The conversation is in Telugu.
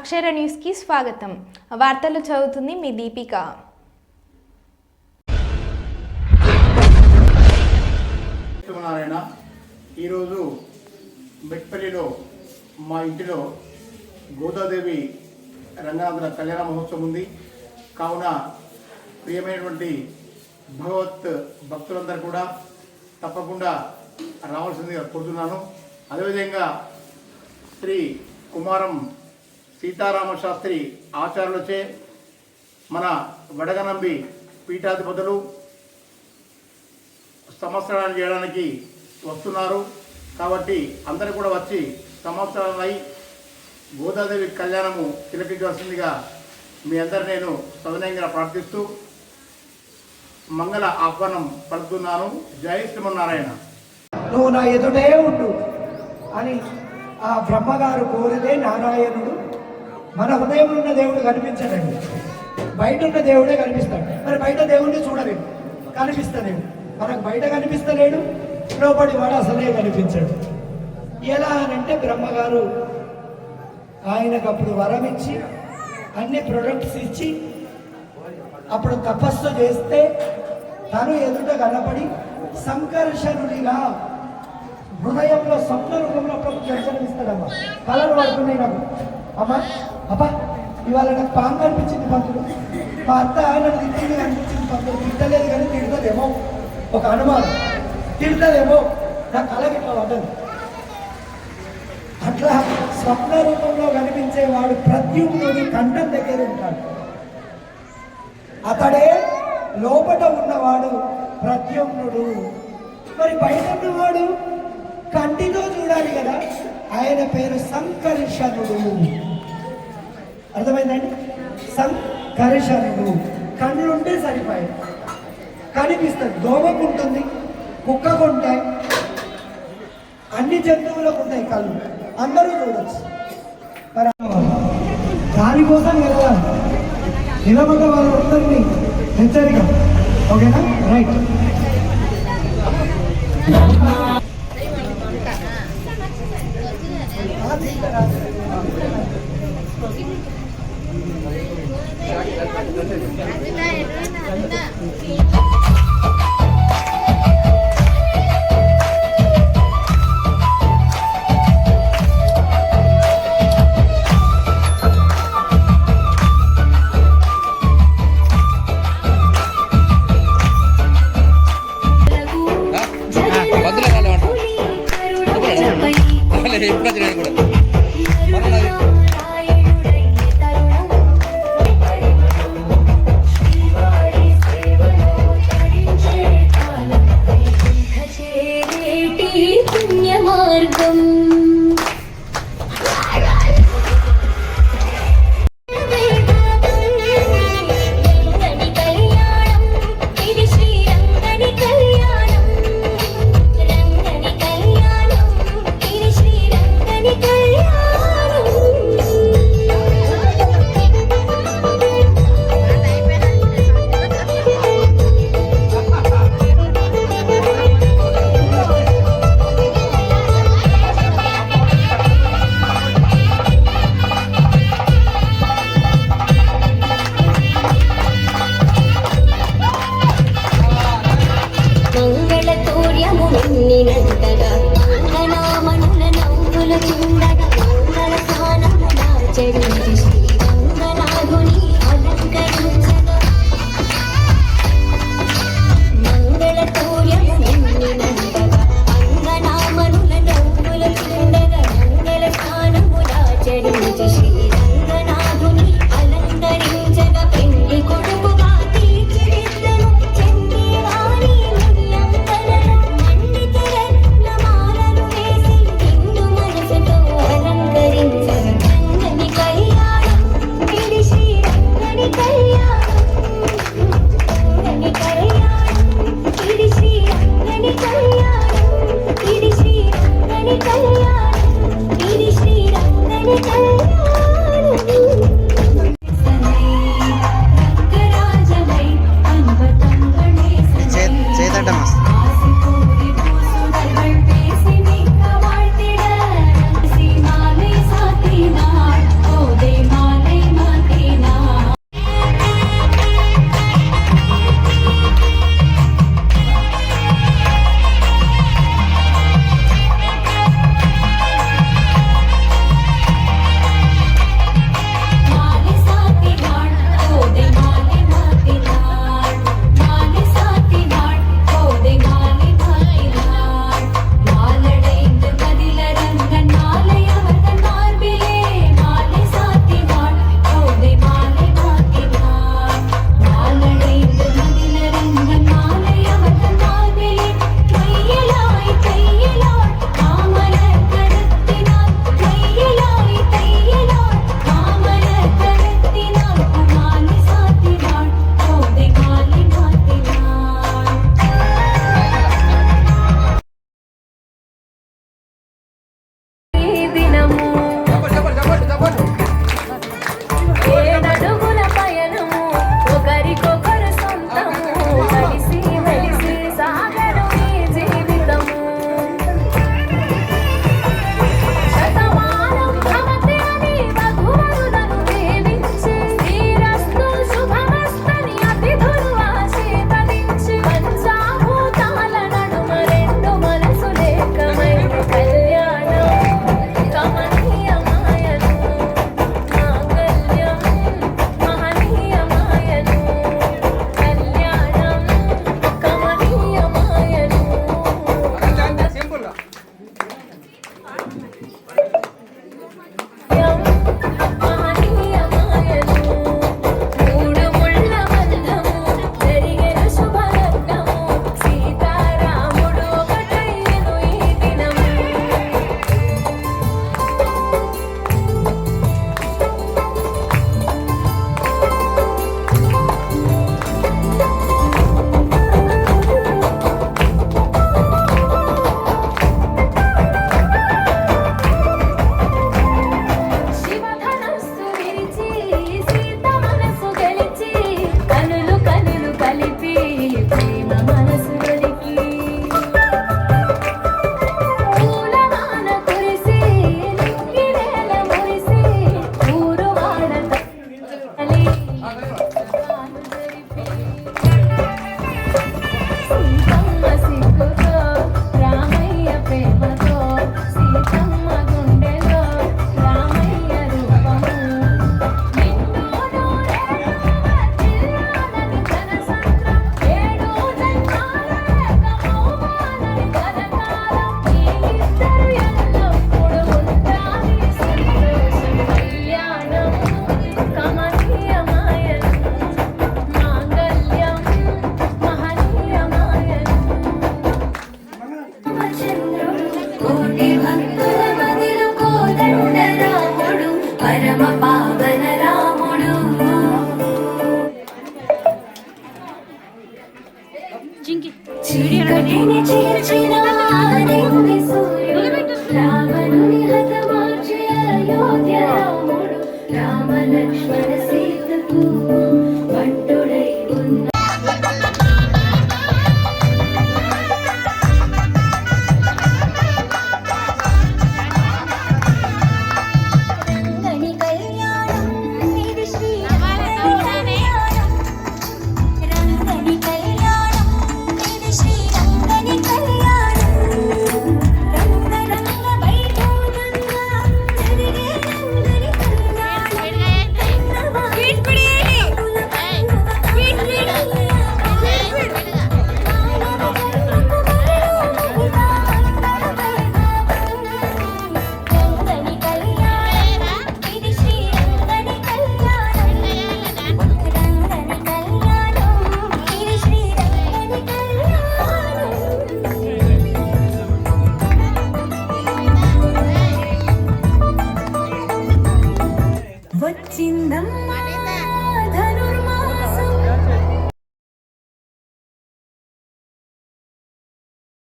అక్షర న్యూస్కి స్వాగతం. వార్తలు చదువుతుంది మీ దీపిక. ఈరోజు బెట్పల్లిలో మా ఇంటిలో గోదాదేవి రంగనాథుల కళ్యాణ మహోత్సవం ఉంది. కావున ప్రియమైనటువంటి భగవత్ భక్తులందరూ కూడా తప్పకుండా రావాల్సిందిగా కోరుతున్నాను. అదేవిధంగా శ్రీ కుమారం సీతారామ శాస్త్రి ఆచార్యులచే మన వడగనంబి పీఠాధిపతులు సంవత్సరాలు చేయడానికి వస్తున్నారు. కాబట్టి అందరూ కూడా వచ్చి సంవత్సరాలై గోదాదేవి కళ్యాణము తిలకించవలసిందిగా మీ అందరు నేను సవినయంగా ప్రార్థిస్తూ మంగళ ఆహ్వానం పలుకుతున్నాను. జై శ్రీమన్నారాయణ. నువ్వు నా ఎదుటే ఉండు అని ఆ బ్రహ్మగారు కోరితే నారాయణుడు మన హృదయంలో ఉన్న దేవుడు కనిపించడండి, బయట ఉన్న దేవుడే కనిపిస్తాడు. మరి బయట దేవుడిని చూడలేడు, కనిపిస్తలేడు. మనకు బయట కనిపిస్తలేడు, లోపడి వాడు అసలే కనిపించాడు. ఎలా అనంటే బ్రహ్మగారు ఆయనకు అప్పుడు వరం ఇచ్చి అన్ని ప్రొడక్ట్స్ ఇచ్చి అప్పుడు తపస్సు చేస్తే తను ఎదుట కనపడి సంకర్షణుడిగా హృదయంలో స్వప్న రూపంలో అప్పుడు దర్శనమిస్తాడమ్మా. కళలు పడుతున్నాయి నాకు. అమ్మా అబ్బా ఇవాళ నాకు పాము కనిపించింది పంతులు, మా అత్త నన్ను తిట్టింది కనిపించింది పంతులు. తిట్టలేదు కానీ తిడుతుందేమో ఒక అనుమానం, తిడుతుందేమో నా కళకి ఇట్లా పడ్డది. అట్లా స్వప్న రూపంలో కనిపించేవాడు ప్రద్యుమ్నుడి కంఠం దగ్గర ఉంటాడు. అతడే లోపల ఉన్నవాడు ప్రద్యుమ్నుడు. మరి బయట ఉన్నవాడు కంటితో చూడాలి కదా, ఆయన పేరు సంకర్షణుడు. అర్థమైందండి? సంకర్షణుడు. కళ్ళుంటే సరిపోయి కనిపిస్తుంది. దోమకుంటుంది, కుక్కకుంటాయి, అన్ని జంతువులకు ఉంటాయి కళ్ళు, అందరూ చూడవచ్చు. మరి దానికోసం వెళ్ళాలి. నిలబడ్డ వాళ్ళందరినీ హెచ్చరిక. ఓకేనా? రైట్. ఇది శ్రీరంగని కళ్యాణం. లక్ష్మణ సీతకు భట్టుడై ఉన్న రంగని కళ్యాణం ఇది శ్రీరంగని రంగని కళ్యాణం ఇది శ్రీరంగని కళ్యాణం రంగ రంగ వైభోగంగా జరిగే రంగని రంగని కళ్యాణం ఇది శ్రీరంగని కళ్యాణం రంగని కళ్యాణం ఇది శ్రీరంగని కళ్యాణం వచ్చిందమ్మా